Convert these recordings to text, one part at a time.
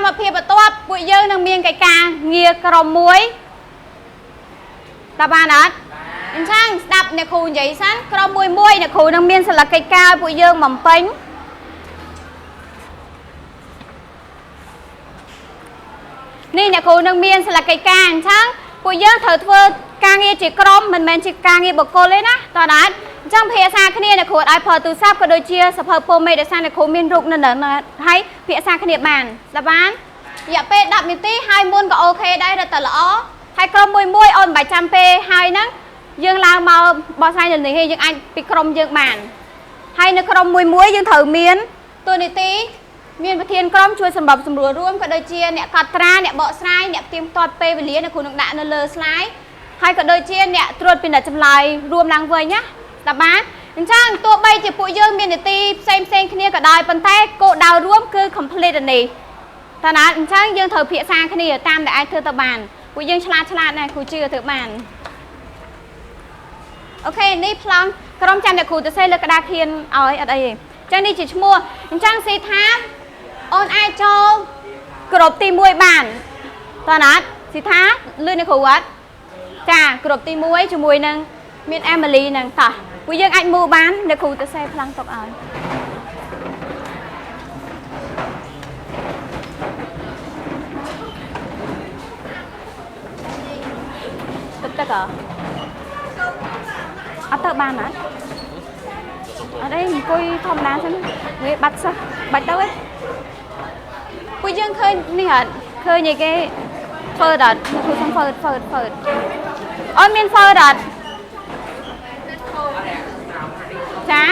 มาเพียบตัวปุยเยอะนางเมียนไก่กาเงียกระมวยตาบานนัดช่างดับเนี่ยครูใหญ่สั้นกระมวยมวยเนี่ยครูนางเมียนสลักไก่กาปุยเยอะหม่อมเป้งนี่เนี่ยครูนางเมียนสลักไก่กาช่างปุยเยอะเถิดเพื่อกางเงียจีกรมมันแมนจีกางเงียบกโกเลยนะตอนนั้นจังเพียซาขณีเนี่ยขวดไอพอตูทราบก็โดยเชียร์สภาพโปรเมดซานในโคมินรุกนั่นเองให้เพียซาขณีบานสบานอย่าเปดับมิตี้ให้มุนก็โอเคได้แต่ละอ๋อให้กรมมวยมวยอ่อนใบจำเปให้นั่งยังลาวมาบอสไซน์หนึ่งยังอันปีกรมยังบานให้ในกรมมวยมวยยังถือเมียนตัวนิตี้เมียนประเทศกรมช่วยสำหรับสำรวจร่วมก็โดยเชียร์เนี่ยกัตราเนี่ยเบาะไซน์เนี่ยเตรียมตัวเปไปเลี้ยในคุณนักด่าเนเลอร์ไซน์ให้ก็โดยเชียร์เนี่ยตรวจเป็นดัชจำลายรวมนางเวยเนี่ยตาบ้านช่างตัวใบจะปุยเยอะมีนตีเซมขณีก็ได้ปันแต่โกดาวร่วมคือ complete อันนี้ตอนนั้นช่างยังเธอเพียซาขณีตามแต่ไอเธอตะบานปุยยังฉลาดนะครูเชื่อเธอบานโอเคนี่พลังกรมจันทร์เด็กครูจะใช้เลือกกระดาษเทียนเอาอะไรจังนี่จิตมัวช่างสีท้าออนไอโจกรบตีมวยบานตอนนั้นสีท้าลื่นในครูวัดจ้ากรบตีมวยจมวยนึงมีแอมเบอรีนึงต่อปุยยังอันมูบ้านเด็กครูจะใช้พลังตกเอาตึ๊กเหรอเอาเตอร์บ้านนะở đây mình coi thom đá xem người bắt sao bắt đâu ấyปุยยังเคยนี่ฮะเคยอย่างเงี้ยเฟิร์ดอ่ะคือทั้งเฟิร์ดอ๋อมีนเฟิร์ดอ่ะจ้า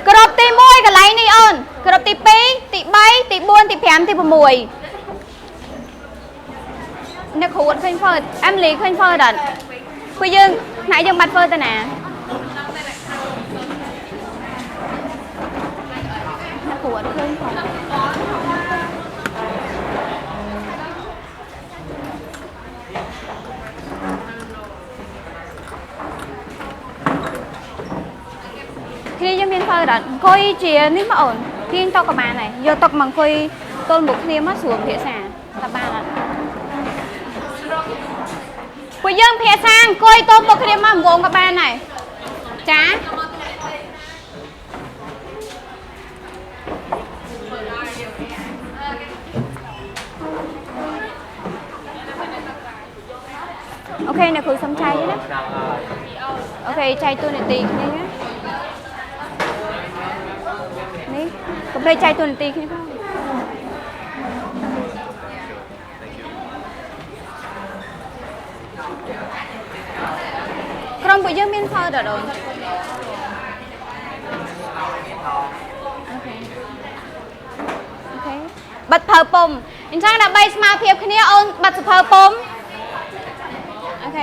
กรอบตีมวยกับไรนี่เอิญกรอบตีปีตีใบตีบวนตีแผมตีประมวยนักขวดเคยเฟิร์ดแอมลีเคยเฟิร์ดอ่ะปุยยังไหนยังบัดเฟิร์ดแต่ไหนนักขวดเคยเฟิร์ดkhi nhân viên phơi đã coi chia nín mà ổn khi to các bạn này giờ tập bằng coi tôn một khi mất xuống phía xa tập ba là cô dân phía sang coi tôn một khi mà gồm các bạn này chá ok này khử xăm chay nhé ok chay tôi này tiền nhé có đây chai tuần tì không? Không bây giờ miên phơi rồi. Ok. Bật phơi pom. Anh trang đã bay smart phiệp khi nào ôn bật phơi pom. Ok.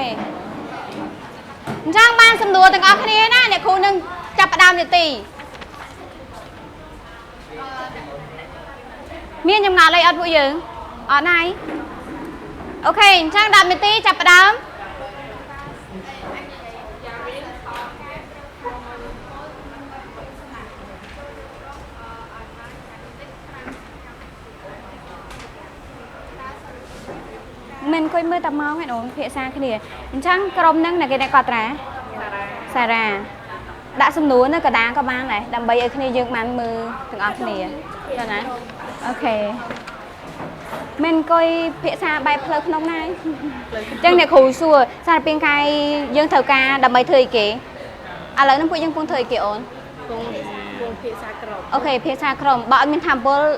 Anh trang ban sầm đùa từng ở khi nào nè, khu nâng chập đam để tì. Miên nhầm ngà lấy ớt bụi dừng ở này ok trang đạp một tí chập đám mình coi mưa tầm máu ngay ổn phía xa cái này trang crom nâng là cái này quạt rá xà ra đã xâm núi nó cả đá các bạn này đầm bay ở cái này dừng màn mưa từng ở cái này cho này ok mình coi phía xa bay phơi không này chân này khủ xua sao bên cai dân thờ ca đầm bay thời kì à lấy nó phụ dân phương thời kì ổn ok phía xa crom bọn mình tham bố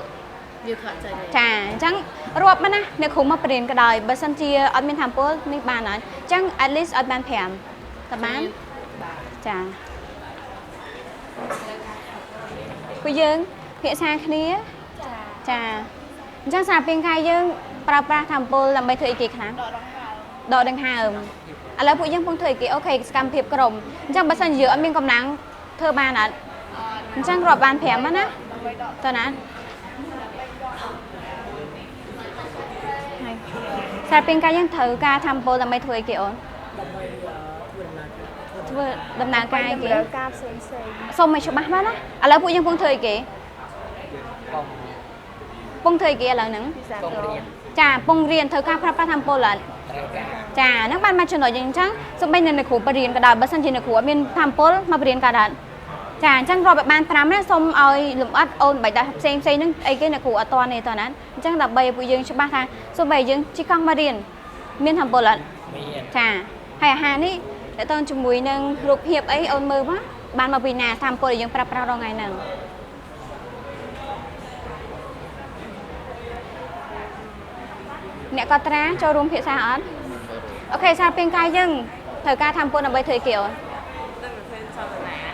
chà chẳng rộp mà nè nếu khủ mà bền cái đời bởi sân chia ở mình tham bố mình bàn nói chẳng at least ở bàn phèm các bạn chà phụ dân phía xa cái này chà chắc sao bên khai dương pra tham bố làm bài thời kỳ kháng đo đằng hà à lấy phụ dân phong thời kỳ ok scam thiệp crom chắc bớt sân giữa bên công nắng thơ ba nè chắc rộp bàn phèm á nè thôi nè sao bên khai dương thử ca tham bố làm bài thời kỳ ổn đầm nàng cai kì xong mày chụp mắt đó à lấy phụ dân phong thời kỳ ពងធ្វើគេឥឡូវហ្នឹងចាពងរៀនធ្វើការប្រើប្រាស់ធម្មពលចាហ្នឹងបានមកចំណុចអញ្ចឹងសូម្បីនៅគ្រូបរៀនក៏ដោយបើសិនជានៅគ្រូអត់មានធម្មពលមកបរៀនក៏ដោយចាអញ្ចឹងរាប់បាន5ណាសូមឲ្យលំអិតអូនបាច់ដាក់ផ្សេងហ្នឹងអីគេនៅគ្រូអត់តនេះតណាអញ្ចឹងដើម្បីពួកយើងច្បាស់ថាសូម្បីយើងជិះកង់មករៀនមានធម្មពលអត់ចាហើយអាហារនេះតើតើជាមួយនឹងរូបភាពអីអូនមើលមកបានមកពីណាធម្មពលដែលយើងប្រើប្រាស់រាល់ថ្ងៃហ្នឹងអ្នកកត់ត្រាចូលរួមភាសាអត់អូខេសារពេញកាយយើងត្រូវការធម្មពលដើម្បីធ្វើគេអូន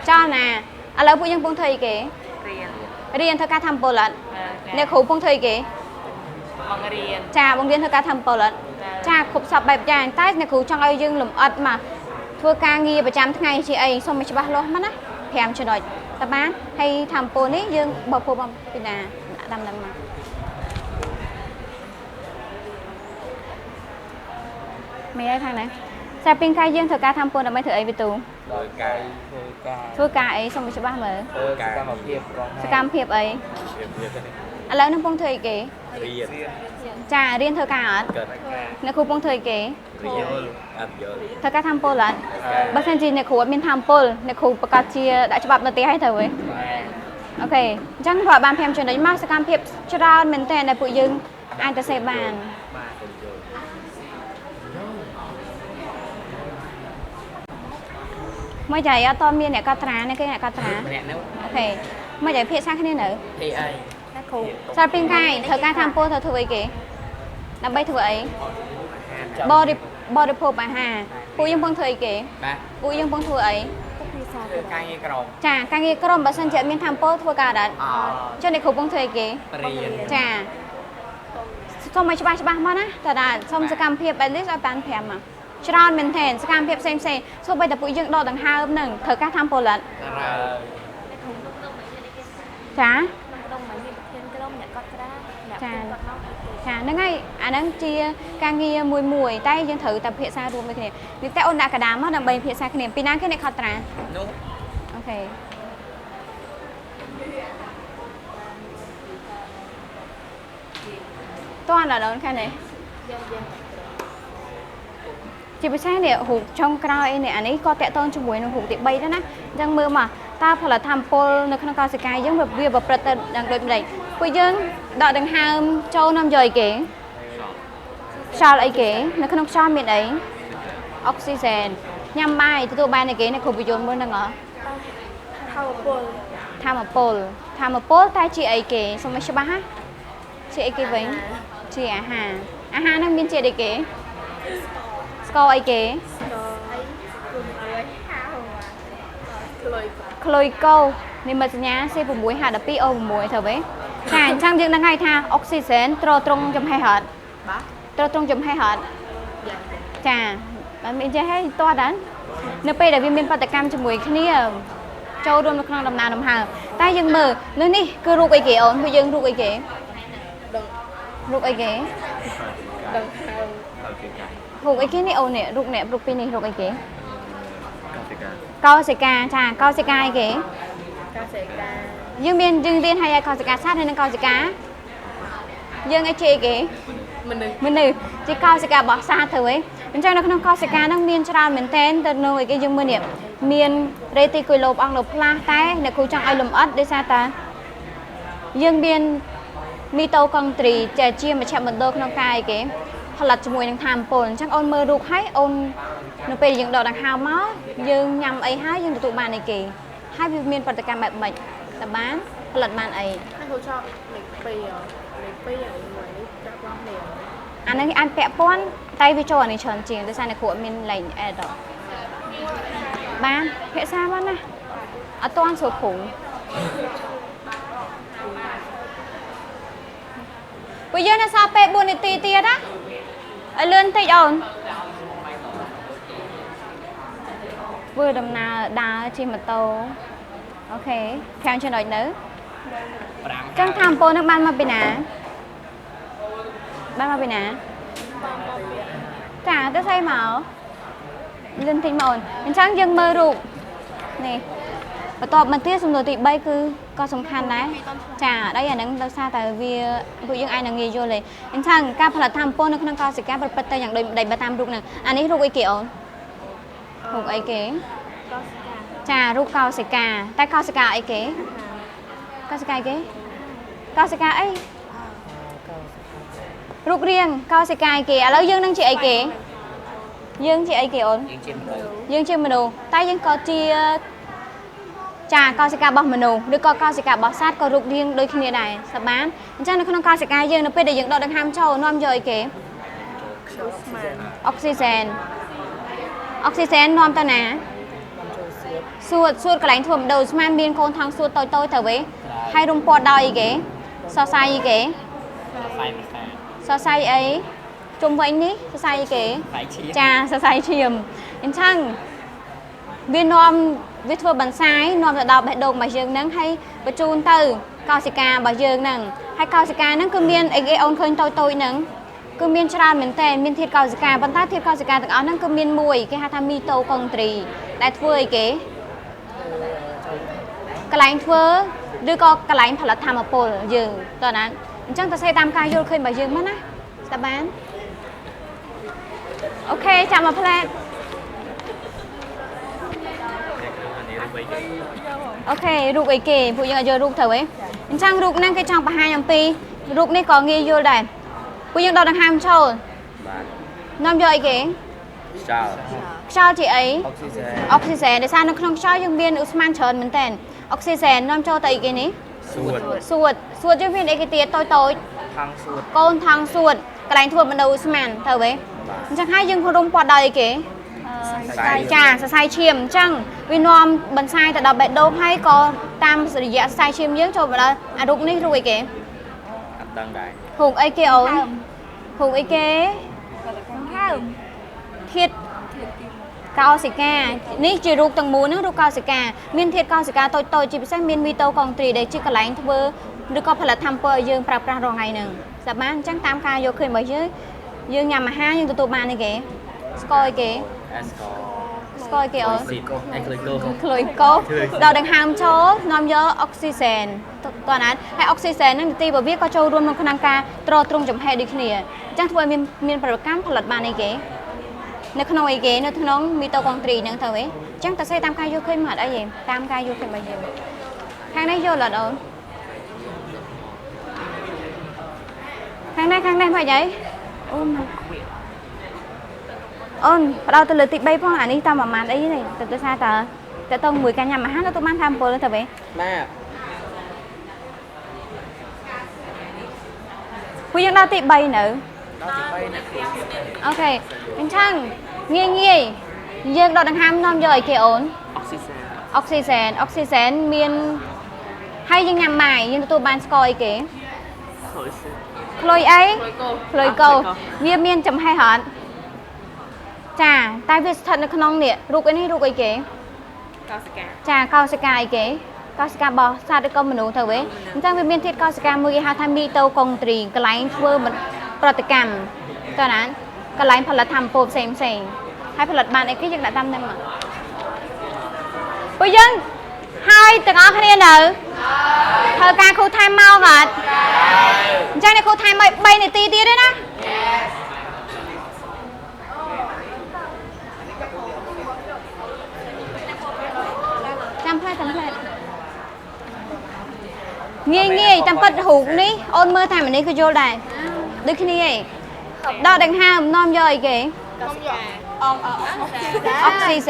ចលនាឥឡូវពួកយើងពងធ្វើអីគេរៀនធ្វើការធម្មពលអត់អ្នកគ្រូពងធ្វើអីគេបងរៀនចាបងរៀនធ្វើការធម្មពលអត់ចាគ្រប់សពបែបយ៉ាងតែអ្នកគ្រូចង់ឲ្យយើងលំអិតមកធ្វើការងារប្រចាំថ្ងៃជាអីសូមឲ្យច្បាស់លាស់មកណា5ចំណុចតើបានហើយធម្មពលនេះយើងបបពុំពីណាដាក់តាមនឹងមកមានអីខាងណាសារពេញកាយយើងធ្វើការធម្មពលដើម្បីធ្វើអីវិទូធ្វើការអីសូមច្បាស់មើលសកម្មភាពអីឥឡូវនឹងពងធ្វើអីគេចារៀនធ្វើការអត់អ្នកគ្រូពងធ្វើអីគេធ្វើការធម្មពលអត់បើសិនជាអ្នកគ្រូអត់មានធម្មពលអ្នកគ្រូប្រកាសជាដាក់ច្បាប់នៅទីឲ្យទៅវិញអូខេអញ្ចឹងគាត់បាន5ចំណុចមកសកម្មភាពច្រើនមែនតើដែលពួកយើងអាចទៅសេបានមកចៃអត់តមានអ្នកកត់ត្រានេះគេអ្នកកត់ត្រាអូខេមកចៃភាសាគ្នានៅទីអីអ្នកគ្រូសារពេញកាយធ្វើការធម្មពលធ្វើអីគេដើម្បីធ្វើអីបរិភោគអាហារពួកយើងពងធ្វើអីគេពួកយើងពងធ្វើអីការងារក្រុមចាការងារក្រុមបើសិនជាមានធម្មពលធ្វើការដែរចុះអ្នកគ្រូពងធ្វើអីគេចាសូមឲ្យច្បាស់មកណាតើដែរសូមសកម្មភាព at least ឲ្យបាន5មកច្រើនមែនទែនសកម្មភាពផ្សេងសូម្បីតែពួកយើងដកដង្ហើមនឹងត្រូវការធម្មពលអត់ចាហ្នឹងហើយអាហ្នឹងជាការងារមួយតែយើងត្រូវតែភាសារួមគ្នានេះតែអូនដាក់កណ្ដាលមកដើម្បីភាសាគ្នាពីណាគេអ្នកខតត្រានោះអូខេតោះដល់ដល់ខាងនេះជាពិសេសនេះរូបចុងក្រោយនេះអានេះក៏តាក់ទងជាមួយនឹងរូបទី3ដែរណាអញ្ចឹងមើលមកតើផលិតធម្មពលនៅក្នុងកោសិកាយើងវាប្រព្រឹត្តទៅយ៉ាងដូចម្ដេចពួកយើងដកដង្ហើមចូលនាំយកអីគេខ្យល់អីគេនៅក្នុងខ្យល់មានអីអុកស៊ីហ្សែនញ៉ាំបាយទទួលបានអីគេនៅគ្រប់វិយន្តមួយហ្នឹងហ៎ធម្មពលតែជាអីគេសូមឲ្យច្បាស់ណាជាអីគេវិញជាអាហារហ្នឹងមានជាតិអីគេស្ករអីគេក្លុយកោនេះមកសញ្ញា C6H12O6 ទៅវិញចាអញ្ចឹងយើងនឹងឲ្យថាអុកស៊ីហ្សែនត្រត្រង់ចំហេះហត់ត្រត្រង់ចំហេះហត់ចាបានមានចេះហើយតោះដែរនៅពេលដែលវាមានបដកម្មជាមួយគ្នាចូលរួមនៅក្នុងដំណើរដង្ហើមតែយើងមើលនៅនេះគឺរូបអីគេអូនពួកយើងរូបអីគេរូបអីគេរូបអីគេនេះអូននេះរូបនេះរូបពីរនេះរូបអីគេកោសិកាចាកោសិកាអីគេកោសិកាយើងរៀនហើយកោសិកាសត្វហើយនឹងកោសិកាយើងឲ្យជាអីគេមនុស្សជាកោសិការបស់សត្វទៅវិញអញ្ចឹងនៅក្នុងកោសិកាហ្នឹងមានច្រើនមែនទែនទៅនៅអីគេយើងមើលនេះមានរេទីគុយឡូបអង់ឡូផ្លាស់តែអ្នកគ្រូចង់ឲ្យលំអិតដោយសារតាយើងមានមីតូកុងត្រីជាមជ្ឈមណ្ឌលក្នុងកាយគេផលិតជាមួយនឹងធម្មពលអញ្ចឹងអូនមើលរូបហើយអូននៅពេលយើងដកដង្ហើមមកយើងញ៉ាំអីហើយយើងទទួលបានអីគេហើយវាមានប្រតិកម្មបែបម៉េចតើបានផលិតបានអីហើយគ្រូចង់លេខ2យ៉ាងមួយនេះដាក់បងលេខអានេះអាចពាក់ព័ន្ធតែវាចូលអានេះច្រើនជាងដោយសារអ្នកគ្រូអត់មានលេខអេតបានភាសាបានណាអត់ទាន់ស្រួលគ្រូពួកយើងនៅសល់ពេល4នាទីទៀតណាឲ្យលឿនតិចអូនធ្វើដំណើរដើរជិះម៉ូតូអូខេ5ចំណុចនៅចឹងថាអំពូលនឹងបានមកពីណាចាទៅស្អីមកលឿនតិចមកអូនអញ្ចឹងយើងមើលរូបនេះ và to mình tiếc xong rồi thì bay cứ có sông khăn đấy chả đây là nắng đâu xa tại vì vụ những ai là nghề vô này anh sang ca phải là tham pôn nó không có sự cá bật bật tayอย่างđầy bật tam rục này anh ấy rục ấy kiểu rục ấy kế chả rục cao sự cá tay cao sự cá ấy kế cao sự cá ấy kế cao sự cá ấy rục riêng cao sự cá ấy kế lấy dương năng chị ấy kế dương chị ấy kế ổn dương chưa mà đồ tay dương có chia chà cao sẽ bọc menu đứa con cao sẽ bọc sát có rục riêng đôi khi này này sắp bán chắc nó không cao sẽ cái dương nó bây giờ dựng đo được ham châu nó rồi kể oxygen nó ta nè suốt cái lãnh thuần đầu man biên con thằng suốt tôi thở với hay rung pot đòi kể so sai gì kể so sai ấy chung với anh đi so sai gì kể chà so sai chiềm anh chăng viên non viết thua bằng sai non là đọc hệ đồ mà dương nắng hay và chun từ cao sĩ ca bà dương nắng hay cao sĩ ca nắng cứ miên ấy cái ông khơi tôi nắng cứ miên tra mình tên miên thiệt cao sĩ ca văn tác thiệt cao sĩ ca từ áo nắng cứ miên mùi cái hạt mi tô con trì đại thua ấy cái lạnh thua đưa con cái lạnh thật là tham ở pol dương tao nói chắc ta xây tam ca vô khơi bà dương mất á ta bán ok chào một plan ok rục ấy kì phụ nhân giờ rục thử ấy trang rục năng cái trong bà hai nhầm pi rục này có nghi vô đây phụ nhân đâu đang ham châu năm giờ ấy kì sao chị ấy oxygen để sao nó không sao nhân viên Usman chờn mình tên oxygen năm châu tại cái này suốt cho viên ấy cái tiệt tôi con thằng suốt cái đánh thuộc mình đầu Usman thử ấy chắc hai dương không đông qua đây kì chà sai chiêm chăng vì nom bần sai tại đọc bệ đâu hay có tam sự dạ sai chiêm dưỡng cho bà à rụng ní rồi kìa hùng ấy kìa ổn hùng ấy kế thiệt cao sĩ ca ní chỉ rụng tầng mũ nữa rụng cao sĩ ca miên thiệt cao sĩ ca tôi chỉ biết miên vi tô còn tùy để chỉ cả lãnh thơ được có phải là tham bơ dương prap ra rồi ngày nừng dạ bán chắc tam ca vô khơi mới chứ dương nhà mà ha nhưng tụi bạn này kìa coi kìa coi kìa khơi cô đầu đang ham chó nom nhớ oxygen toàn án hay oxygen nó ti vào viết có châu luôn trong năng ca trò trung chấm hè đi kia chắc thôi miền camផលិតបានអីគេនៅក្នុងអីគេនៅក្នុងមីតូកុងត្រីហ្នឹងទៅឯងចឹងតើសេតាមការយកឃើញមកអត់អីទេតាមការយកឃើញមកយើងខាងនេះយកលអត់អូនខាងនេះមកអីអូអូនផ្ដោតទៅលើទី3ផងអានេះតាមប្រហែលអីនេះទៅថាតើតើមួយកាញ៉ាំអាហារទៅបានថា7ទៅវិញបាទពួកយើងដល់ទី3នៅអូខេអញ្ចឹងងាយយើងដកដង្ហើមនាំយកអីគេអូនអុកស៊ីហ្សែនមានហើយយើងញ៉ាំបាយយើងទទួលបានស្ករអីគេក្លុយអីក្លុយកោវាមានចំហេះហត់ចាតែវាស្ថិតនៅក្នុងនេះរូបនេះរូបអីគេកោសិកាចាកោសិកាអីគេកោសិកាបោះសត្វឬក៏មនុស្សទៅវិញអញ្ចឹងវាមានធាតុកោសិកាមួយគេហៅថាមីតូកុងត្រីកន្លែងធ្វើប្រតិកម្មតើណាកន្លែងផលិតកម្មពោផ្សេងហើយផលិតបានអីគេយើងដាក់តាមនឹងមកពួកយើងហើយទាំងអស់គ្នានៅធ្វើការគ្រូថែមមកអត់អញ្ចឹងអ្នកគ្រូថែមមក3នាទីទៀតទេណាចាំផ្លែងាយតាមប៉ិតរូបនេះអូនមើលតែម្នេះគឺយល់ដែរដូចគ្នាឯងដកដង្ហើមនាំយកអីគេអុកស៊ីហ្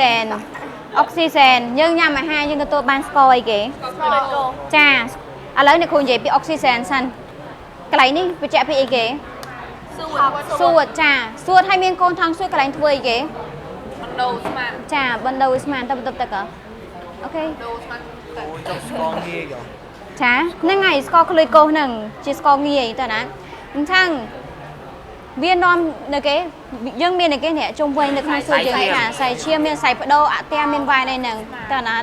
សែនយើងញ៉ាំអាហារយើងទទួលបានស្ករអីគេចាឥឡូវអ្នកគ្រូនិយាយពីអុកស៊ីហ្សែនសិនកន្លែងនេះបញ្ជាក់ពីអីគេសួតចាសួតឲ្យមានកូនថងសួតកន្លែងធ្វើអីគេបណ្ដូស្មានចាបណ្ដូស្មានទៅបន្ទប់ទឹកអូខេចុះស្ករងាយចាហ្នឹងហើយស្ករក្លុយកោសហ្នឹងជាស្ករងាយតើណាអញ្ចឹងវានាំនៅគេយើងមាននៅគេនេះជុំវិញនៅក្នុងសួរយើងថាសៃឈាមមានសៃបដោអត្យាមានវ៉ៃនេះហ្នឹងតើណា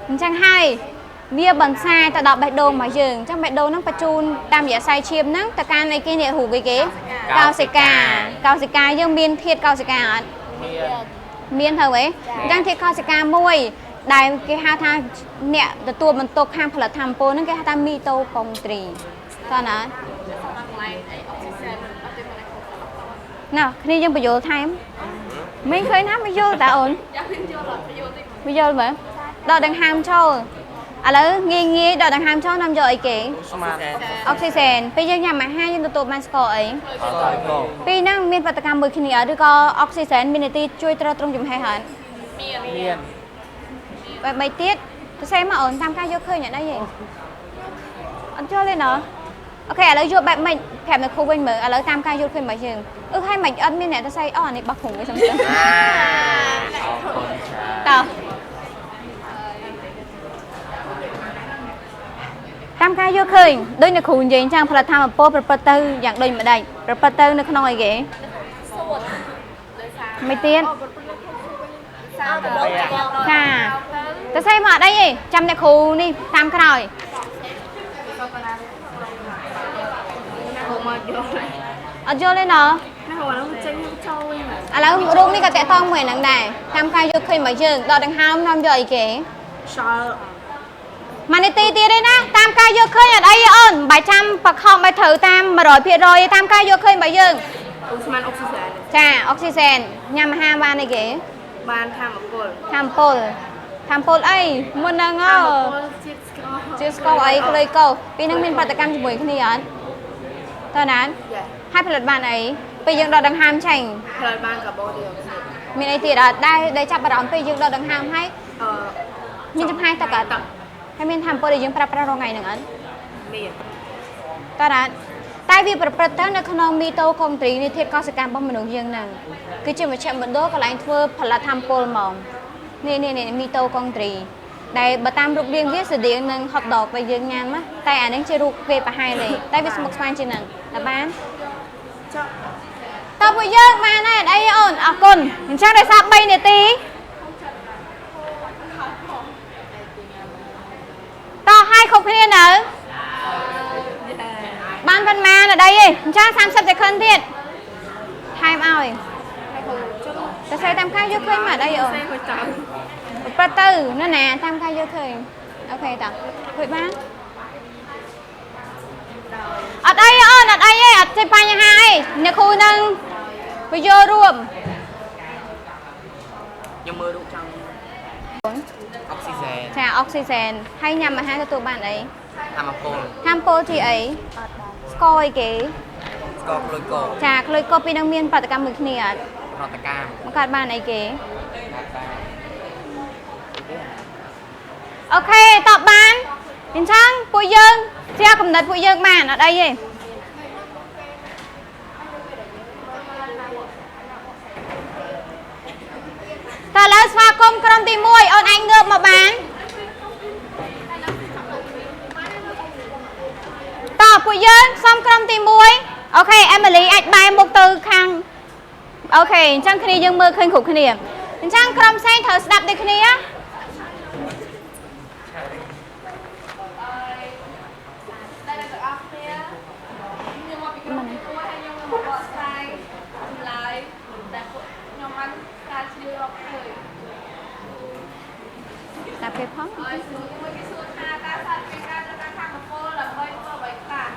អញ្ចឹងហើយវាបន្សាយទៅដល់បេះដូងរបស់យើងអញ្ចឹងបេះដូងហ្នឹងបញ្ជូនតាមរយៈសៃឈាមហ្នឹងទៅកាន់អីគេនេះរូបអីគេកោសិកាយើងមានធាតុកោសិកាអត់មានទៅហ៎អញ្ចឹងធាតុកោសិកាមួយ ដែលគេហៅថាអ្នកទទួលបន្ទុកខាងផលិតធម្មពលហ្នឹងគេហៅថាមីតូកុងត្រីតើណាណ៎គ្នាយើងបញ្យល់ថែមមិនឃើញណាបញ្យល់តើអូនបញ្យល់មើលដកដង្ហើមចូលឥឡូវងាយដកដង្ហើមចូលនាំយកអីគេអុកស៊ីសែនពេលយើងញ៉ាំអាហារយើងទទួលបានស្ករអីពេលហ្នឹងមានប្រតិកម្មមួយគ្នាឬក៏អុកស៊ីសែនមានន័យជួយទ្រទ្រង់ចំហេះហើយមានបែបបីទៀតទៅសេមកអូនតាមការយកឃើញអត់អីទេអត់ចូលទេណ៎អូខេឥឡូវយកបែបម៉េចប្រាប់អ្នកគ្រូវិញមើលឥឡូវតាមការយល់ឃើញរបស់យើងហើយមិនអត់មានអ្នកទៅស្អីអូអានេះបោះគ្រូវិញសំទោសតើតាមការយល់ឃើញដូចអ្នកគ្រូនិយាយអញ្ចឹងផលិតធម្មពលប្រព្រឹត្តទៅយ៉ាងដូចម្ដេចប្រព្រឹត្តទៅនៅក្នុងអីគេមិនទៀតចាទៅស្អីមកអត់អីទេចាំអ្នកគ្រូនេះតាមក្រោយអត់យល់ទេណ៎ឥឡូវរូបនេះក៏តកតងមួយហ្នឹងដែរតាមការយកឃើញរបស់យើងដកដង្ហើមនាំយកអីគេម៉ានីទីទៀតទេណាតាមការយកឃើញអត់អីទេអូនមិនបាច់ចាំបខំឲ្យត្រូវតាម 100% ទេតាមការយកឃើញរបស់យើងស្មានអុកស៊ីសែនចាអុកស៊ីសែនញ៉ាំអាហារបានអីគេបានធម្មពលអីមុនហ្នឹងជាតិស្ករអីក្លុយកោពីហ្នឹងមានប្រតិកម្មជាមួយគ្នាអត់តើណាហើយផលិតបានអីពេលយើងដកដង្ហើមឆេញផលិតបានកាបូនឌីអុកស៊ីតមានអីទៀតអត់ដែលចាប់អារម្មណ៍ពេលយើងដកដង្ហើមហើយមានចំហាយទឹកអត់ហើយមានធម្មពលដែលយើងប្រើប្រាស់រាល់ថ្ងៃហ្នឹងអត់មានតើណាតែវាប្រព្រឹត្តទៅនៅក្នុងមីតូកុងត្រីនេះធាតុកោសិកម្មរបស់មនុស្សយើងហ្នឹងគឺជាមជ្ឈមណ្ឌលកន្លែងធ្វើផលិតធម្មពលហ្មងនេះមីតូកុងត្រីដែលបើតាមរូបរាងវាស្តៀងនឹងហុតដកដែលយើងញ៉ាំណាតែអានេះជារូបវាប្រហែលទេតែវាស្មុគស្មាញជាងហ្នឹងតើបានតើពួកយើងបានហើយអីអូនអរគុណអញ្ចឹងដោយសារ3នាទីតោះឲ្យគ្រប់គ្នានៅបានប៉ុន្មានអត់អីទេអញ្ចឹង30 second ទៀតថែមឲ្យតែស្អីតាមការយកឃើញមកអត់អីអូនប្រត់ទៅណាតាមការយកឃើញអូខេតោះជួយបានអត់អីអូនអត់អីទេអត់ចេះបញ្ហាទេអ្នកគ្រូនឹងបញ្យល់រួមខ្ញុំមើលរូបចង់អុកស៊ីសែនចាអុកស៊ីសែនហើយញ៉ាំអាហារទទួលបានអីធម្មពលជាអីស្ករអីគេស្ករក្លុយកោចាក្លុយកោពីនឹងមានប្រតិកម្មមួយគ្នាអត់ប្រតិកម្មបង្កើតបានអីគេអូខេតបបានអញ្ចឹងពួកយើងជាកំណត់ពួកយើងបានអត់អីទេតើឥឡូវស្វាគមន៍ក្រុមទី1អូនឯងងើបមកបានតើពួកយើងសុំក្រុមទី1អូខេអេមីលីអាចបែរមុខទៅខាងអូខេអញ្ចឹងគ្នាយើងមើលឃើញគ្រប់គ្នាអញ្ចឹងក្រុមផ្សេងត្រូវស្ដាប់ដូចគ្នាតែពេលផងមួយគេសួរថាតើសាស្ត្រពីការត្រូវការធម្មពលដើម្បីធ្វើអ្វីខ្លះ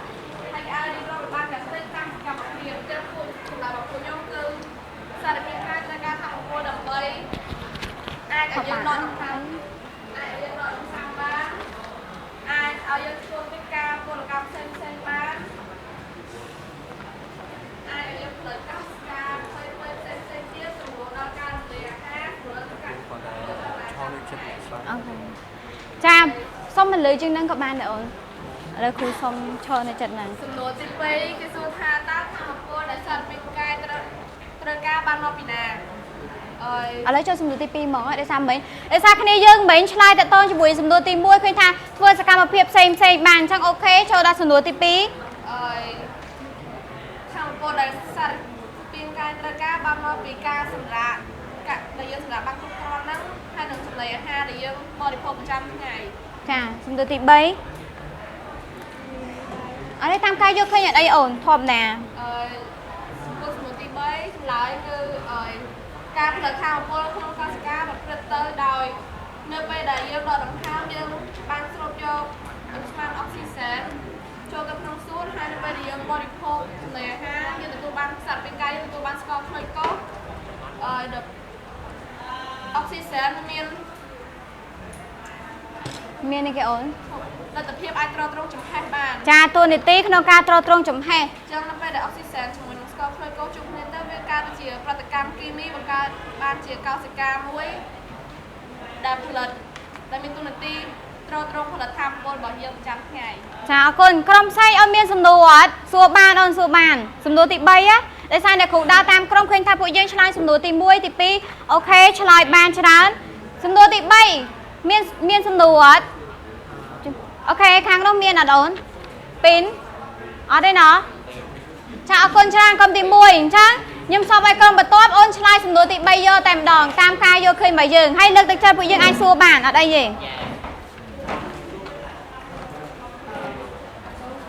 ហើយឲ្យរៀបរាប់បានយ៉ាងស្ទើរតាមកម្មវិធីទៅពួកសម្រាប់ពួកខ្ញុំគឺសារពីការត្រូវការធម្មពលដើម្បីអាចឲ្យយើងដកដង្ហើមអាចយើងដកដង្ហើមបានអាចឲ្យយើងធ្វើពីការពលកម្មផ្សេងបានអាចឲ្យយើងផលិតកោសិកាផ្សេងទៀតសម្រួលដល់ការរំលាយអាហារសម្រួលដល់ការចាសុំមកលើជាងហ្នឹងក៏បានដែរអូនឥឡូវគ្រូសុំឈរនៅចិត្តហ្នឹងសំណួរទី2គេសួរថាតើធម្មពលដែលសារពីកាយត្រូវការបានមកពីណាឥឡូវចូលសំណួរទី2ហ្មងដោយសារគ្នាយើងមិនឆ្លើយតតងជាមួយសំណួរទី1ឃើញថាធ្វើសកម្មភាពផ្សេងបានអញ្ចឹងអូខេចូលដល់សំណួរទី2ធម្មពលដែលសារពីកាយត្រូវការបានមកពីការសម្រាកដែលយើងសម្រាប់បានគ្រប់គ្រាន់ហ្នឹងហើយនឹងចំណីអាហារដែលយើងបរិភោគប្រចាំថ្ងៃចាសំណួរទី3អរតាមការយកឃើញអត់អីអូនធម្មតាសំណួរទី3ចម្លើយគឺការផលិតថាមពលក្នុងកសិកាប្រព្រឹត្តទៅដោយ នៅពេលដែលយើងដកដង្ហើមយើងបានស្រូបយកស្មានអុកស៊ីសែនចូលទៅក្នុងសួតហើយនៅពេលដែលយើងបរិភោគចំណីអាហារយើងទទួលបានសារពាង្គកាយទទួលបានស្ករខ្លាញ់កោសអុកស៊ីសែនមាននេះគេអូនលទ្ធភាពអាចត្រង់ចំហេះបានចាតួនាទីក្នុងការត្រង់ចំហេះចឹងនៅពេលដែលអុកស៊ីសែនជាមួយនឹងស្ករខ្លាញ់កោសជួបគ្នាទៅវាកើតជាប្រតិកម្មគីមីបង្កើតបានជាកោសិកាមួយដែលផលិតដែលមានតួនាទីត្រង់ផលិតថាមពលរបស់យើងប្រចាំថ្ងៃចាអរគុណក្រុមផ្សេងអត់មានសំណួរអត់សួរបានអូនសួរបានសំណួរទី3ណាដោយសារអ្នកគ្រូដើរតាមក្រុមឃើញថាពួកយើងឆ្លើយសំណួរទី1ទី2អូខេឆ្លើយបានច្រើនសំណួរទី3មានសំណួរអត់អូខេខាងនោះមានអត់អូនពីនអត់ទេណោះចាអរគុណច្រើនក្រុមទី1អញ្ចឹងខ្ញុំសូមឲ្យក្រុមបន្ទាប់អូនឆ្លើយសំណួរទី3យកតែម្ដងតាមការយកឃើញរបស់យើងហើយលើកទឹកចិត្តពួកយើងអាចសួរបានអត់អីទេ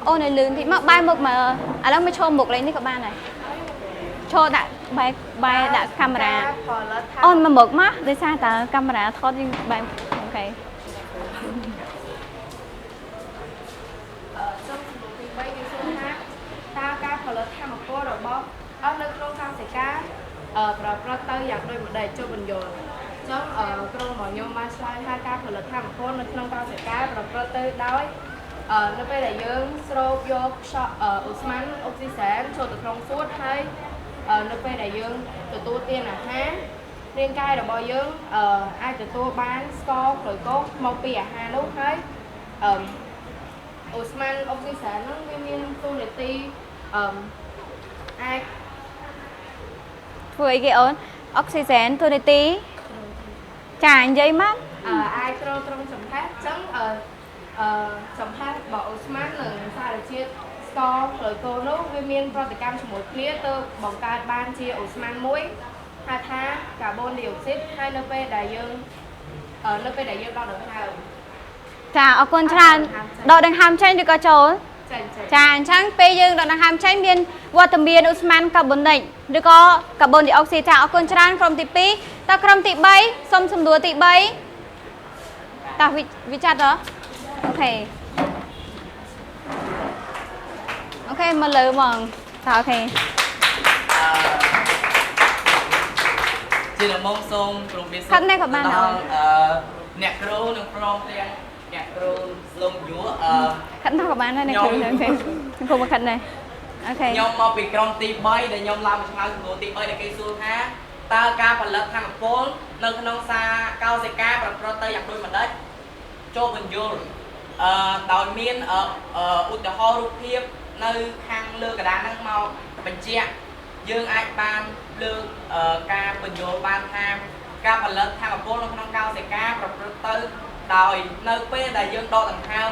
អូនឲ្យលឿនតិចមកបែរមុខមកឥឡូវមកឈរមុខលេងនេះក៏បានដែរឈរដាក់បែរដាក់កាមេរ៉ាអូនមកមុខមកដោយសារតើកាមេរ៉ាថតយើងបែរអូខេសំណួរទី3គេសួរថាតើការផលិតថាមពលរបស់អត់នៅក្នុងកសិកាប្រព្រឹត្តទៅយ៉ាងដូចម្ដេចចូលបញ្យល់អញ្ចឹងក្រុមរបស់ខ្ញុំបានឆ្លើយថាការផលិតថាមពលនៅក្នុងកសិកាប្រព្រឹត្តទៅដោយនៅពេលដែលយើងស្រូបយកអូស្មန်អុកស៊ីសែនចូលទៅក្នុងសួតហើយនៅពេលដែលយើងទទួលទានអាហាររាងកាយរបស់យើងអាចទទួលបានស្ករក្លូកូសមកពីអាហារនោះហើយអូស្មန်អុកស៊ីសែនហ្នឹងវាមានតួនាទីអាចធ្វើអីគេអូនអុកស៊ីសែនតួនាទីចានិយាយមកអាចត្រង់ចំហេះអញ្ចឹងចំហេះរបស់អូស្មန်និងសារជាតិស្ករក្លូកូសនោះវាមានប្រតិកម្មជាមួយគ្នាទៅបង្កើតបានជាអូស្មန်មួយហៅថាកាបូនឌីអុកស៊ីតហើយនៅពេលដែលយើងដកដង្ហើមចាអរគុណច្រើនដកដង្ហើមចេញឬក៏ចូលចាអញ្ចឹងពេលយើងដកដង្ហើមចេញមានវត្តមានអូស្មန်កាបូនិកឬក៏កាបូនឌីអុកស៊ីតចាអរគុណច្រើនក្រុមទី2តើក្រុមទី3សុំសំណួរទី3តើវិចារហ៎អូខេមកលើហ្មងតើអូខេជាដំបូងសូមក្រុមវិស័យខាត់នេះក៏បានដែរអ្នកគ្រូនឹងព្រមទាំងអ្នកគ្រូលំយួរខាត់នោះក៏បានដែរអ្នកគ្រូអូខេខ្ញុំមកខាត់នេះអូខេខ្ញុំមកពីក្រុមទី3ដែលខ្ញុំឡើងមកឆ្លើយសំណួរទី3ដែលគេសួរថាតើការផលិតថាមពលនៅក្នុងសារកោសិកាប្រព្រឹត្តទៅយ៉ាងដូចម្ដេចចូលបញ្យល់ដោយមានឧទាហរណ៍រូបភាពនៅខាងលើកណ្ដាលហ្នឹងមកបញ្ជាក់យើងអាចបានលើកការបញ្យល់បានថាការផលិតថាមពលនៅក្នុងកោសិកាប្រព្រឹត្តទៅដោយនៅពេលដែលយើងដកដង្ហើម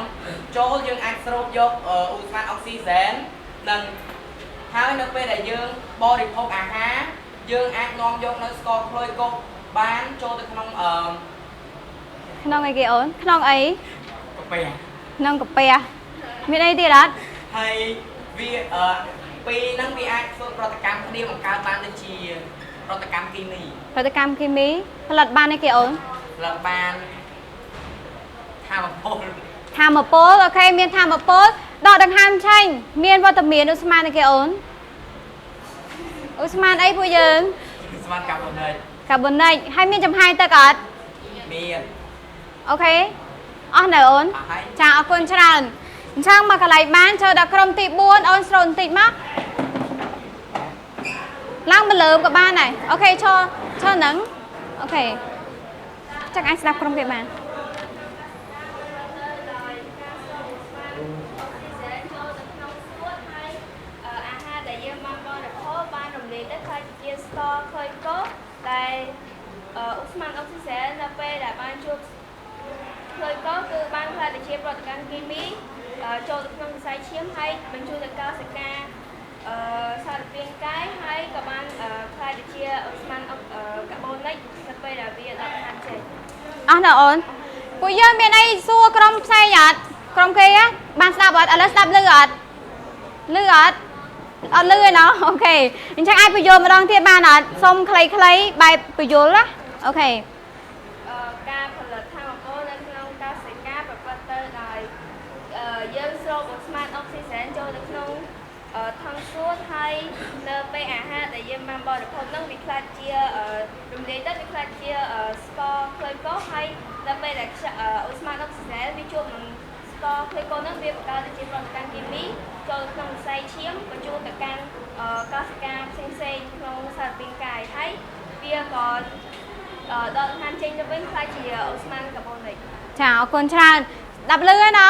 ចូលយើងអាចស្រូបយកអូស្មန်អុកស៊ីសែននិងហើយនៅពេលដែលយើងបរិភោគអាហារយើងអាចនាំយកនៅស្ករក្លូកូសបានចូលទៅក្នុងក្នុងអីគេអូនក្នុងអីកាហ្វេក្នុងកាហ្វេមានអីទៀតអត់ហើយវាពីហ្នឹងវាអាចធ្វើប្រតិកម្មគ្នាបង្កើតបានដូចជាប្រតិកម្មគីមីផលិតបានអីគេអូនផលិតបានថាមពលអូខេមានថាមពលដកដង្ហើមចេញមានវត្តមានអូស្មန်អីគេអូនអូស្មန်អីពួកយើងអូស្មန်កាបូនិកហើយមានចំហាយទឹកអត់មានអូខេអស់នៅអូនចាអរគុណច្រើនអញ្ចឹងមកកន្លែងបានចូលដល់ក្រុមទី4អូនស្រោនបន្តិចមកឡើងមកលើក៏បានដែរអូខេឈរហ្នឹងអូខេចឹងអាចស្ដាប់ក្រុមគេបានអាហារដែលយើងបានបរិភោគបានរំលាយទៅខ្ល้ายជាស្ករក្លូកូសដែលអូស្មန်អុកស៊ីសែននៅពេលដែលបានជួបក្លូកូសគឺបានខ្ល้ายទៅជាប្រតិកម្មគីមីចូលទៅក្នុងវិស័យឈាមហើយបញ្ជូនទៅកោសិកាសារពាង្គកាយហើយក៏បានខ្ល้ายទៅជាអូស្មန်កាបូនិកនៅពេលដែលវាដកដង្ហើមចេញអស់ណាអូនពួកយើងមានអីសួរក្រុមផ្សេងអត់ក្រុមគេបានស្ដាប់អត់ឥឡូវស្ដាប់លឺអត់អត់លឺទេណោះអូខេអញ្ចឹងអាចបញ្យល់ម្ដងទៀតបានអត់សុំខ្លីៗបែបបញ្យល់ណាអូខេការផលិតថាម សួតហើយនៅពេលអាហារដែលយើងបានបរិភោគនឹងវាខ្លាចជារំលាយទៅវាខ្លាចជាស្ករក្លេកូហើយនៅពេលដែលអូស្មန်អុកស៊ីសែនវាជួបនឹងស្ករក្លេកូនឹងវាបង្កើតទៅជាប្រតិកម្មគីមីចូលក្នុងសរសៃឈាមបញ្ចូលទៅកាន់កោសិកាផ្សេងៗក្នុងសារពាង្គកាយហើយវាក៏ដកដង្ហើមចេញទៅវិញខ្លាចជាអូស្មန်កាបូនិក ចាអរគុណច្រើនដាប់លឺហើយណា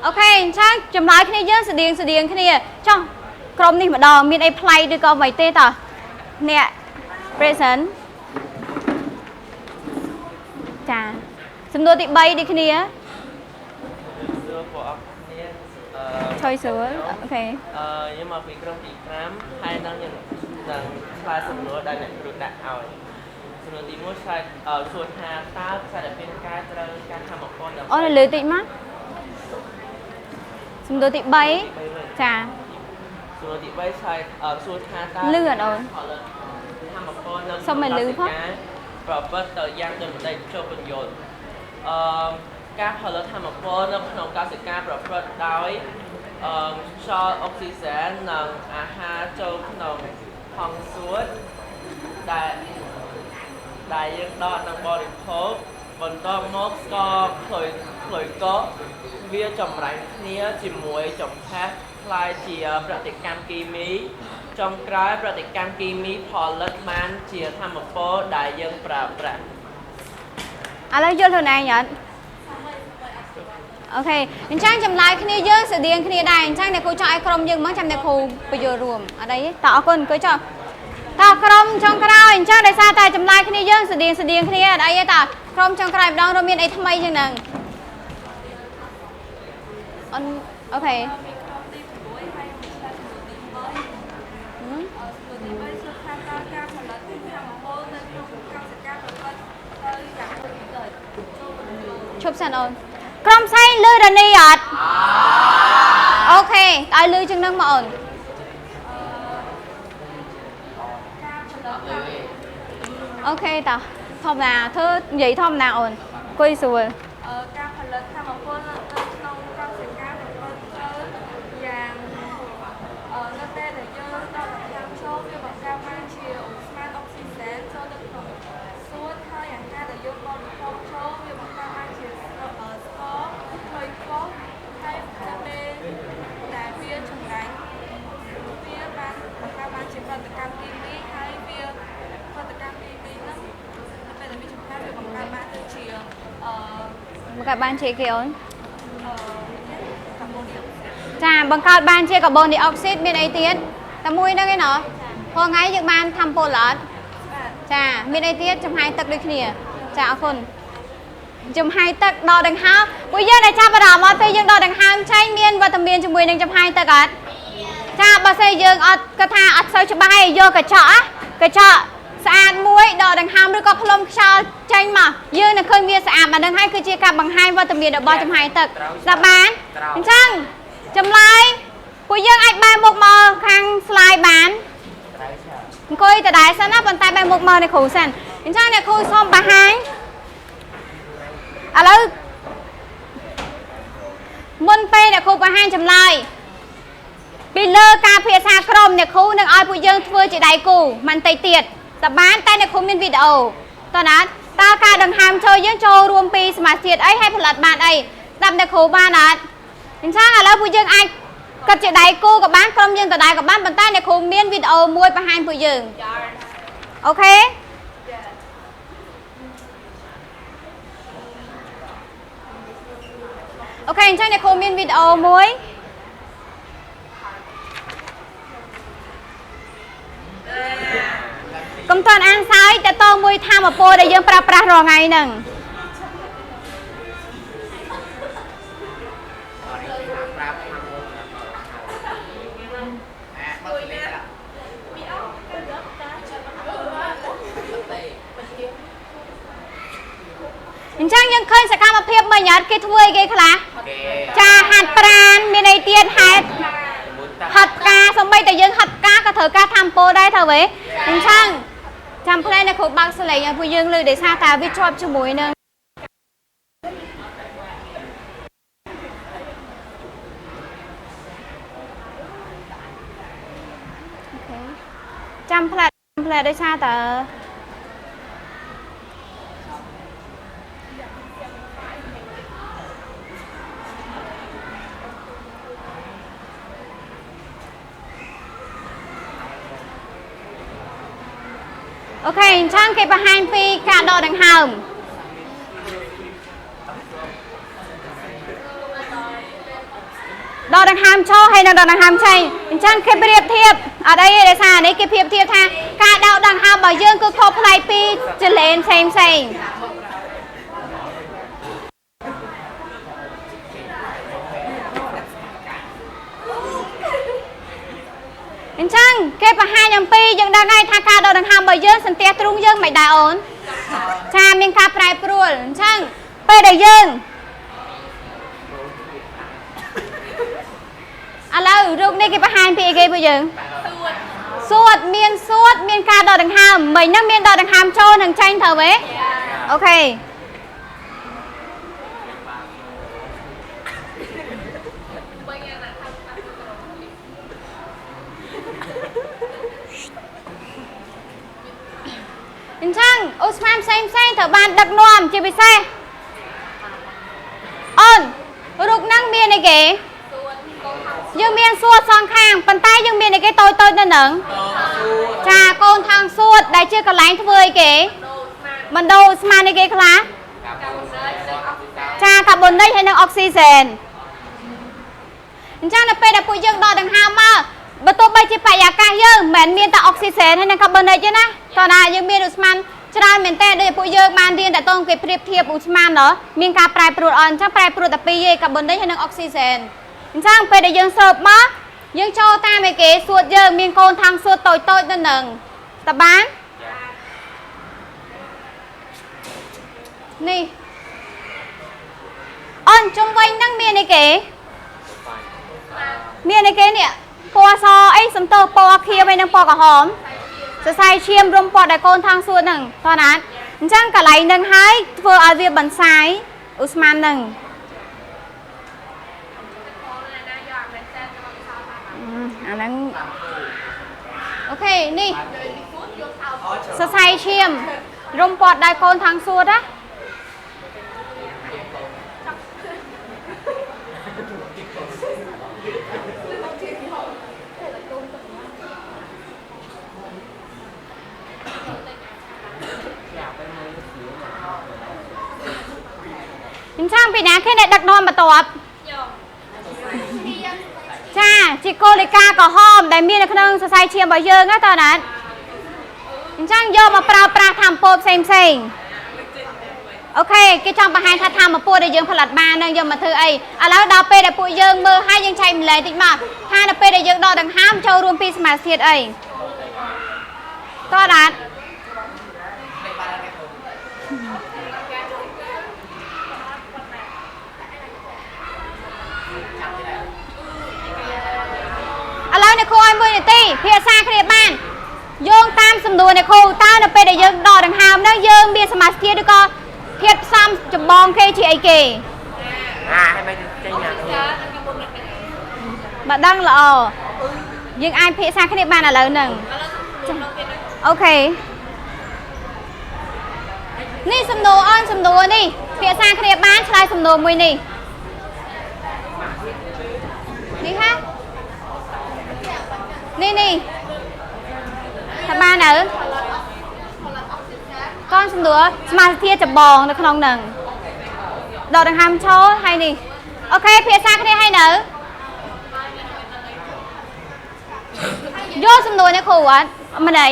អូខេអញ្ចឹងចម្លើយគ្នាយើងស្តៀងគ្នាចុះក្រុមនេះម្ដងមានអីប្លែកឬក៏អ្វីទេតោះអ្នក present ចាសំណួរទី3ដូចគ្នា សួរពួកអរគ្នា ឆុយស្រួលអូខេ ខ្ញុំមកពីក្រុមទី5ហើយនឹងខ្ញុំនឹងឆ្លើយសំណួរដែលអ្នកគ្រូដាក់ឲ្យសំណួរទី1ឆ្លើយសួរថាតើខ្សែរាងកាយត្រូវការធម្មពលដើម្បី អូនលើតិចមកសំណួរទី3ចា សំណួរទី3ឆ្លើយសួរថាតើ លឺអត់អូន ផលិតធម្មពលនៅ សុំឲ្យលឺផង ប្រព្រឹត្តទៅយ៉ាងដូចម្តេចចូលបញ្យល់ការផលិតធម្មពលនៅក្នុងកសិកាប្រព្រឹត្តដោយខ្យល់អុកស៊ីសែននិងអាហារចូលក្នុងហង្សសួតដែលយើងដកនិងបរិភោគបន្ទាប់មកស្ករក្លុយកកវាចម្រាញ់គ្នាជាមួយចំផេះคล้ายជាប្រតិកម្មគីមីចុងក្រោយប្រតិកម្មគីមីផលិតបានជាធម្មពលដែលយើងប្រើប្រាស់ ឥឡូវយល់ខ្លួនឯងអត់អូខេអញ្ចឹងចម្លើយគ្នាយើងស្តៀងគ្នាដែរអញ្ចឹងអ្នកគ្រូចង់ឲ្យក្រុមយើងមកចាំអ្នកគ្រូបញ្យល់រួមអត់អីទេតើអរគុណអង្គុយចុះតើក្រុមចុងក្រោយអញ្ចឹងដោយសារតែចម្លើយគ្នាយើងស្តៀងគ្នាអត់អីទេតើក្រុមចុងក្រោយម្ដងរួមមានអីថ្មីជាងហ្នឹងអូខេ ឈប់សិនអូនក្រុមផ្សេងលឺរនីអត់អូខេឲ្យលឺជាងនឹងមកអូនអូខេតោះធម្មតាធ្វើនិយាយធម្មតាអូនអង្គុយស្រួល ការផលិតធម្មពលនៅក្នុងកសិកាប្រព្រឹត្តទៅយ៉ាងនៅពេលដែលយើងដកដង្ហើមចូលវាបង្កើតបានជាអូស្មန်អុកស៊ីសែនចូលទៅក្នុងសួតហើយអាហារដែលយើងបរិភោគចូលវាបង្កើតបានជាស្ករក្លុយកកហើយនៅពេលដែលវាចម្រាញ់វាបានបង្កើតបានជាប្រតិកម្មគីមីហើយវាប្រតិកម្មគីមីហ្នឹងនៅពេលដែលវាចម្រាញ់វាបង្កើតបានទៅជាបង្កើតបានជាគេអូន កាបូនិក ចាបង្កើតបានជាកាបូនឌីអុកស៊ីតមានអីទៀតតែមួយហ្នឹងឯណោះព្រោះថ្ងៃយើងបានធ្វើពលអត់ចាមានអីទៀតចំហាយទឹកដូចគ្នាចាអរគុណចំហាយទឹកដកដង្ហើមពួកយើងដែលចាប់អារម្មណ៍អត់ពេលយើងដកដង្ហើមចេញមានវត្តមានជាមួយនឹងចំហាយទឹកអត់ចាបើសិនយើងអត់គាត់ថាអត់សូវច្បាស់ឯងយកកញ្ចក់កញ្ចក់ស្អាតមួយដកដង្ហើមឬក៏ផ្លុំខ្យល់ចេញមកយើងនឹងឃើញវាស្អាតអានឹងហើយគឺជាការបង្ហាញវត្តមានរបស់ចំហាយទឹកស្ដាប់បានអញ្ចឹងចម្លើយពួកយើងអាចបែរមុខមកខាង slide បានអង្គុយតដែរសិនណាប៉ុន្តែបែរមុខមកអ្នកគ្រូសិនអញ្ចឹងអ្នកគ្រូសូមបង្ហាញឥឡូវមុនពេលអ្នកគ្រូបង្ហាញចម្លើយពីលើការភាសាក្រុមអ្នកគ្រូនឹងឲ្យពួកយើងធ្វើជាដៃគូមិនតិចទៀតតើបានតែអ្នកគ្រូមានវីដេអូតើណាតើការដង្ហើមចូលយើងចូលរួមពីសមាជិកអីហើយផលិតបានអីស្ដាប់អ្នកគ្រូបានអត់អញ្ចឹងឥឡូវពួកយើងអាចគិតជាដៃគូក៏បានក្រុមយើងតដែរក៏បានប៉ុន្តែអ្នកគ្រូមានវីដេអូមួយបង្ហាញពួកយើងអូខេអូខេអញ្ចឹងអ្នកគ្រូមានវីដេអូមួយកុំទាន់អានសើចតើតមួយធម្មពលដែលយើងប្រើប្រាស់រាល់ថ្ងៃហ្នឹងអញ្ចឹងយើងឃើញសកម្មភាពមិញអត់គេធ្វើអីគេខ្លះចាហាត់ប្រាណមានអីទៀតហេតុហាត់ការសំបីតែយើងហាត់ការក៏ត្រូវការធម្មពលដែរត្រូវទេអញ្ចឹងចាំផ្លែអ្នកគ្រូបើកសលេងឲ្យពួកយើងលើដោយសារតែវាជាប់ជាមួយនឹង จำแผลได้ชาแต่โอเคช่างเก็บประหารปีกาดอดังหามดอดังหามโชว์ให้ดอดังหามใช่ช่างเก็บเปรียบเทียบอะไรได้ซาในเก็บเปรียบเทียบทางกาดอดังหามบ่ยื่นก็ครบหลายปีจะเล่นเซ็งช่างเก็บประหารยังปียังได้ไงทางการดอดังหามบ่ยื่นสันเตียตรุงยื่นไม่ได้อ่อนชาเมียงคาปลายปลุนช่างไปได้ยื่นอะไรรูปนี้กี่ประหารพี่กี่ประยังสวดเมียนการดอดังหามไม่นั่งเมียนดอดังหามโชว์หนังtranhเถอะเว้ยโอเคช่างอุสมานเซ็งเถอะบานดักนวมจีบิเซ่อ้นรูปนั่งเมียนในเก๋ยังเมียนสวดสองข้างปันใต้ยังเมียนในเก๋โตนั่นหนึ่งจ่าโกนทางสวดได้ชื่อกระไลทเวยเก๋มันโดสมานในเก๋คลาจ่าขับบนได้ให้นักออกซิเจนช่างนับเป็นแต่ปุ๋ยยังดอดังหามมาประตูใบจีปายากาเยอะเหมือนมีแต่ออกซิเจนให้นักขับบนได้ใช่ไหมตอนนั้นยังมีอุสมานชราเหมือนแต่โดยปุ๋ยเยอะมาเรียนแต่ต้องเก็บเปรียบเทียบอุสมานเนาะมีการปลายปลุดอ่อนช่างปลายปลุดแต่ปีเย่กับบนได้ให้นักออกซิเจนช่างเป็นแต่ยังเสิร์ฟมายังโชว์ตาไม่เก๋สวดเยอะมีโกนทางสวดโตนั่นหนึ่งตะบ้านนี่อ่อนจงไว้นั่งเมียในเก๋เมียในเก๋เนี่ยปัวซอไอ้สมโตปัวเคียวไปนั่งปอกระหอมจะใส่เชียมรวมปอดได้โกนทางสวดหนึ่งตอนนั้นช่างกะไหลหนึ่งให้เพื่อเอาเวียบันไซอุสมานหนึ่งอันนั้นโอเคนี่จะใส่เชียมรวมปอดได้โกนทางสวดอะช่างปีนี้แค่เด็กดักนอนมาตอบจ้าจิโกลิกาก็ห้อมได้มีในขนมใส่เชียมบ่เยอะนะตอนนั้นช่างโยมาปราทำโป๊บเซ็งโอเคกี่ช่างประหารถ้าทำมาปูได้ยังผลัดมาเนื่องยมมาเธอไอ้แล้วดาวเปได้ปูยังมือให้ยังใช้มันเลยติดมากถ้าดาวเปได้ยังดอดังห้ามโชว์รวมปีสมาร์ทเทียดไอ้ตอนนั้นแล้วในครูอันบุญตีเพียซาเครียบ้านโยงตามสำนวนในครูต้าในเป็นได้ยังดอดังหามนะเยิงเบียสมาร์ทเทียด้วยก็เพียซ้ำจะบองเคชีไอเกให้ไปใจหนักมาดังละอ๋อยังไอเพียซาเครียบ้านอะไรหนึ่งโอเคนี่สำนวนอ้อนสำนวนนี่เพียซาเครียบ้านใช้สำนวนมวยนี่นี่ฮะนี่ทำบ้านเหรอก้อนสมดุลสมาธิจะบองในขนมหนึ่งดอกดังหามโชว์ให้นี่โอเคเพียซ่าแค่ให้เหรอโยสมดุลในขวดมาไหน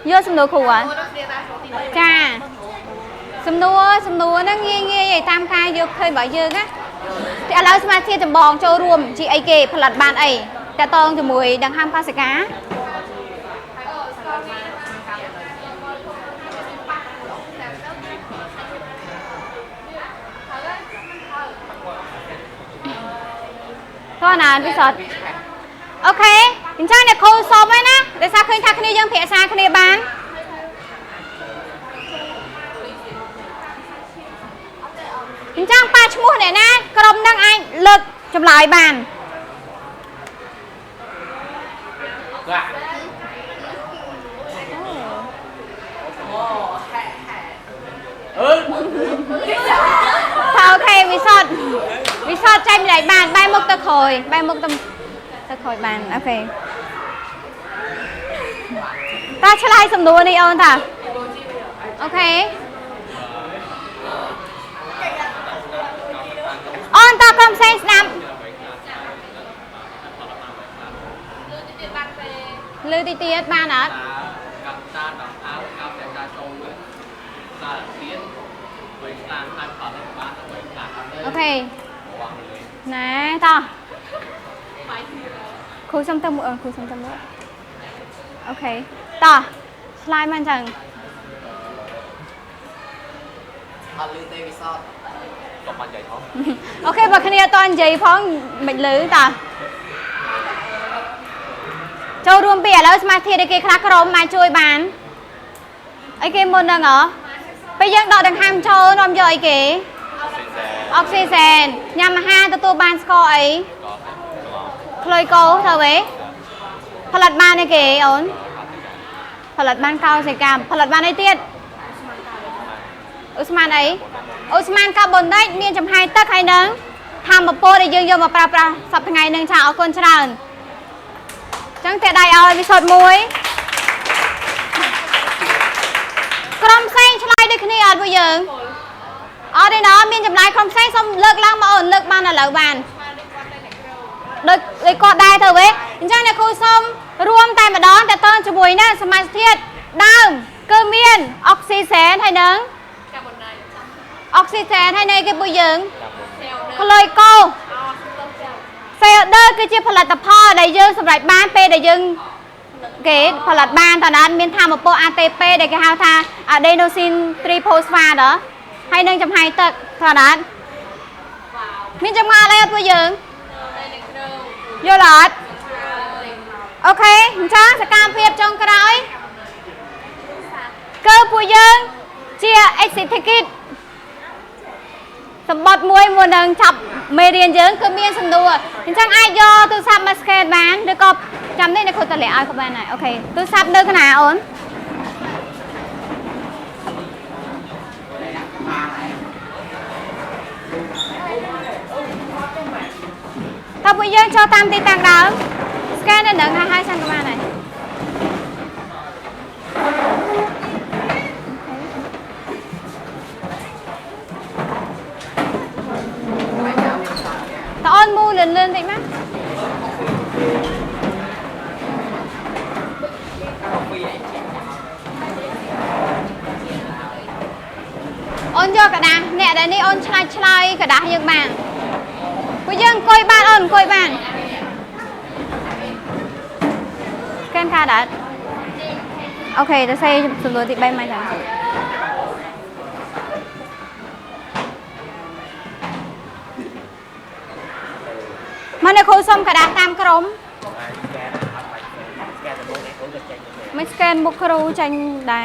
โยสมดุลขวดจ้าสมดุลนั่งเงี้ยตามกายโยเคยบอกเยอะนะที่แล้วสมาธิจะบองโชว์รวมจีไอเกผลัดบานไอแต่ตองจะมวยดังห้ามภาษากาก็นานพี่สดโอเคถึงช่างเนี่ยโคซอมไว้นะเดี๋ยวซาคืนทักนี้ยังเพียซาคืนในบ้านถึงช่างป้าชั่วเนี่ยนะกรมดังไอเลิกจำลายบ้าน Dạ. Thôi ok, vì sao tranh lại bàn bay một tờ khối, bay một tờ khối bàn, ok. Ta sẽ lại sầm đua đi ơn ta. Ok. On ta cầm sen snap. Lưu tí tiết ban ạ. Ok. Nè ta. Khu xong tâm khu xong tâm nữa. Ok. Ta. Slide man chẳng. Ok, và khi này toàn giấy phong mình lưới ta. Châu rùm bìaแล้วสมาธิได้กี่ครั้งกรมมาช่วยบานไอ้เกมมนดังเหรอไปยังดอกดังห้ามโชว์นอมย่อยเก๋ออกซิเจนยามาฮ่าตัวบานสกอร์ไอ้เคยโก้เธอเว้ผลัดบานในเก๋โอนผลัดบานเกาใส่กามผลัดบานในเตี้ยอุสมานไอ้อุสมานกับบนได้เมียนจำไฮตักไฮนึงทำแบบโป้ได้ยืนโยมมาปราสับทั้งไงนึงชาเอาคนชราจังแต่ใดเอาไปสดมวยกรมเส้นชลายได้ขณีอัดบุญยังเอาได้เนาะมีจำนายกรมเส้นส้มเลิกล้างมาอ่อนเลิกบ้านอะไรบ้านเลิกเลยกอดได้เถอะเว้ยจังเนี่ยครูส้มรวมแต่มาดอนแต่ต้นจบุยเนี่ยสมาธิดาวเกลือเมียนออกซิเจนให้นึงออกซิเจนให้ในcáiบุญยังก็เลยโก้เซลเดอร์คือผลิตภัณฑ์ได้ยังสำหรับบ้านเปได้ยังเกตผลิตบ้านตอนนั้นมีทำมาโปร ATP ได้กี่ฮาวทาอะเดโนซินทรีโพสฟาเหรอให้นึ่งจำให้ตึกตอนนั้นมีจำงานอะไรตัวยังโยหลอดโอเคจ้าสกามเพียบจงกระไรเกิดผู้ยังเชียร์เอ็กซิทิกิตสมบัติมวยมวยหนึ่งจับเมเรียนเยอะคือเมียนสมดูจังไอโยตัวซับมาสเกตแมนเดี๋ยวก็จำได้ในคนตะเลไอกับแมนไหนโอเคตัวซับเดินขนาดอ่อนถ้าผู้ยังโชว์ตามตีต่างดาวสแกนเดินให้ฉันกับแมนไหนตอนมูเลื่อนๆได้ไหมอ้นโยกกระดาเนี่ยเดี๋ยวนี้อ้นชลายกระดาษยังบางกูยังกล้วยบ้านอ้นกล้วยบ้านกันค่ะดัดโอเคจะใส่ส่วนตัวติดใบไม้จ้ะมันในครูส้มกระดาษตามกรมไม่สแกนบุกครูจังได้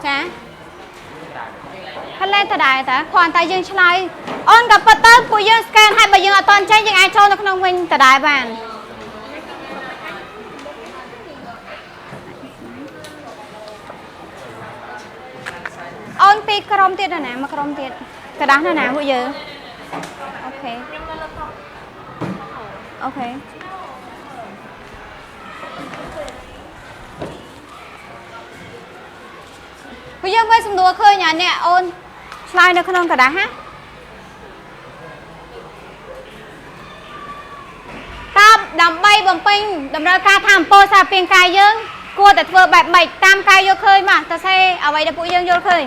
จ้ะขั้นแรกแต่ได้แต่ขวานตายังชลายอ้อนกับปัตเตอร์ปุยยังสแกนให้ใบยังตอนใช้ยังไอโชว์นักน้องวินแต่ได้บ้านอ้อนปีกรมเตี้ยนะมากรมเตี้ยกระดาษนะปุยยังโอเคโอเคปุยยังไม่สมดุลเคยอย่างเนี่ยโอนสไลด์ในขนมกระดาษฮะตามดำใบบำปิงดำเนินการทำโปรซาเปียงกายยังกลัวแต่เธอแบบใบตามกายโยเคยมาแต่ใช่เอาไว้เดี๋ยวปุยยังโยเคย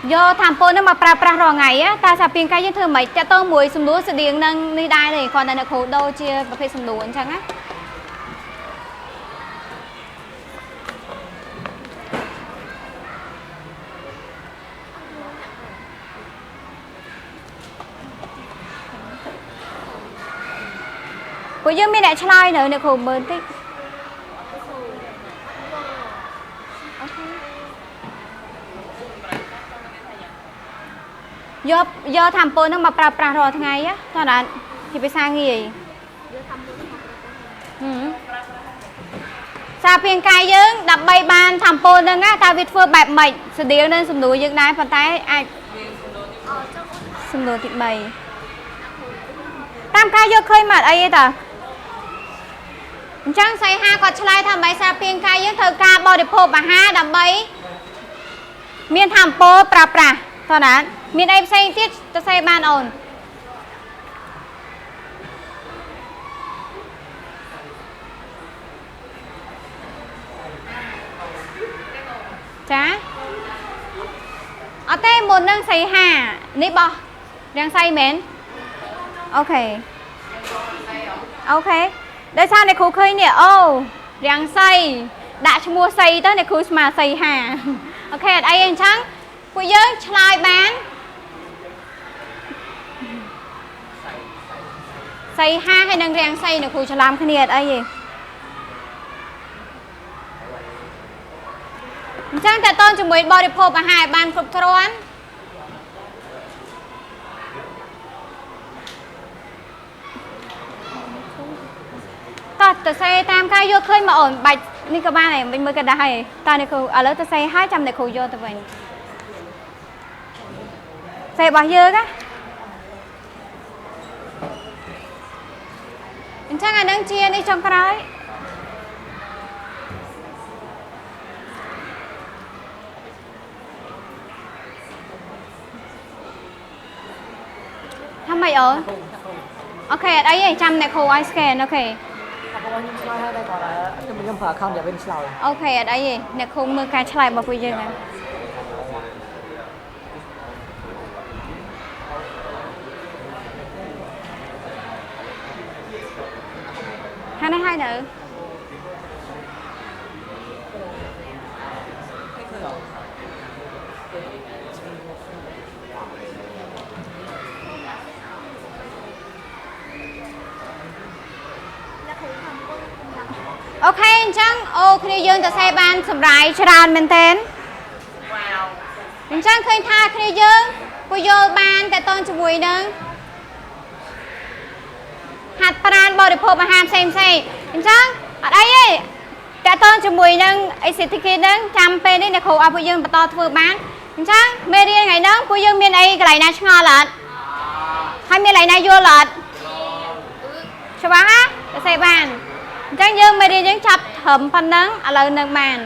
โยทำโปรนั่นมาปราไงอะตาสาเปียงกายยังเธอไหมจะต้องมวยสมดุลเสียงนั่งนี่ได้เลยก่อนแต่ในโคโดเชียประเภทสมดุลใช่ไหมปุยยังไม่ได้ชลายเนอะในโคเบิร์นติ យកថាមពលនឹងមកប្រើប្រាស់រាល់ថ្ងៃតោះណាជាភាសាងាយសារពាង្គកាយយើងដើម្បីបានថាមពលនឹងតើវាធ្វើបែបម៉េចស្តៀងនឹងសំណួរយើងដែរប៉ុន្តែអាចសំណួរទី3តាមការយកឃើញមកអីទេតាអញ្ចឹងសៃហាគាត់ឆ្លើយថាមិនសារពាង្គកាយយើងត្រូវការបរិភោគអាហារដើម្បីមានថាមពលប្រើប្រាស់តោះណាមានអីផ្សេងទៀតទៅសេបានអូនចាអត់ទេមុននឹងសៃហានេះបោះរាំងសៃមែនអូខេដោយសារអ្នកគ្រូឃើញនេះអូរាំងសៃដាក់ឈ្មោះសៃទៅអ្នកគ្រូស្មាសៃហាអូខេអត់អីអញ្ចឹងពួកយើងឆ្លើយបានសៃហាហើយនឹងរាំងសៃអ្នកគ្រូច្រឡំគ្នាអត់អីទេអញ្ចឹងតើតើជាមួយបរិភោគអាហារបានគ្រប់គ្រាន់តើទៅសេតាមការយកឃើញមកអូនបាច់នេះក៏បានដែរមិនមើលក៏ដែរតើអ្នកគ្រូឥឡូវទៅសេឲ្យចាំអ្នកគ្រូយកទៅវិញសេរបស់យើងណាអញ្ចឹងអានឹងជានេះចុងក្រោយทำไมអូនអូខេអត់អីទេចាំអ្នកគ្រូឲ្យ scan អូខេខ្ញុំឆ្លើយឲ្យដែរគាត់ខ្ញុំប្រើ account យកវិញឆ្លើយអូខេអត់អីទេអ្នកគ្រូមើលការឆ្លើយរបស់ពួកយើងហ្នឹងហានេះហើយនៅអូខេអញ្ចឹងអូគ្នាយើងទៅសេបានសម្រាយច្រើនមែនទែនអញ្ចឹងឃើញថាគ្នាយើងពួកយល់បានតែតន់ជាមួយនឹងហាត់ប្រាណបរិភោគអាហារផ្សេងអញ្ចឹងអត់អីទេតែតន់ជាមួយនឹងអេសិទ្ធិគីនឹងចាំពេលនេះអ្នកគ្រូឲ្យពួកយើងបន្តធ្វើបានអញ្ចឹងមេរៀនថ្ងៃហ្នឹងពួកយើងមានអីកន្លែងណាឆ្ងល់អត់ហើយមានកន្លែងណាយល់អត់ច្បាស់ណាទៅសេបានអញ្ចឹងយើងមេរៀនយើងចាប់ត្រឹមប៉ុណ្ណឹងឥឡូវនឹងបាន